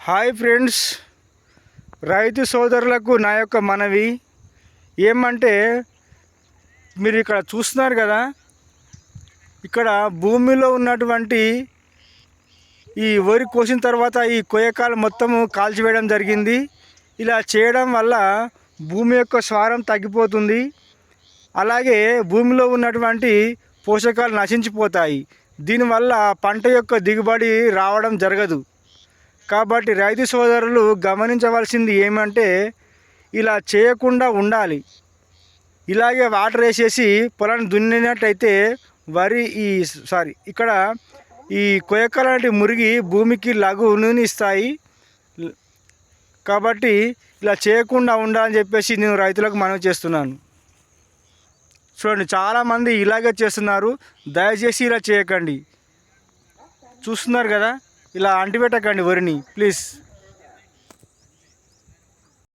Hi friends, రైతు సోదరులకు నా యొక్క మనవి ఏమంటే, మీరు ఇక్కడ చూస్తున్నారు కదా, ఇక్కడ భూమిలో ఉన్నటువంటి ఈ వరి కోసిన తర్వాత ఈ కొయ్యకాలు మొత్తము కాల్చివేయడం జరిగింది. ఇలా చేయడం వల్ల భూమి యొక్క సారం తగ్గిపోతుంది. అలాగే భూమిలో ఉన్నటువంటి పోషకాలు నశించిపోతాయి. దీనివల్ల పంట యొక్క దిగుబడి రావడం జరగదు. కాబట్టి రైతు సోదరులు గమనించవలసింది ఏమంటే, ఇలా చేయకుండా ఉండాలి. ఇలాగే వాటర్ వేసేసి పొలాన్ని దున్నినట్టయితే ఇక్కడ ఈ కొయ్యకాలు లాంటి మురిగి భూమికి లఘువుని ఇస్తాయి. కాబట్టి ఇలా చేయకుండా ఉండాలని చెప్పేసి నేను రైతులకు మనవి చేస్తున్నాను. చూడండి, చాలామంది ఇలాగే చేస్తున్నారు. దయచేసి ఇలా చేయకండి. చూస్తున్నారు కదా, ఇలా అంటిపెట్టకండి వరిని ప్లీజ్.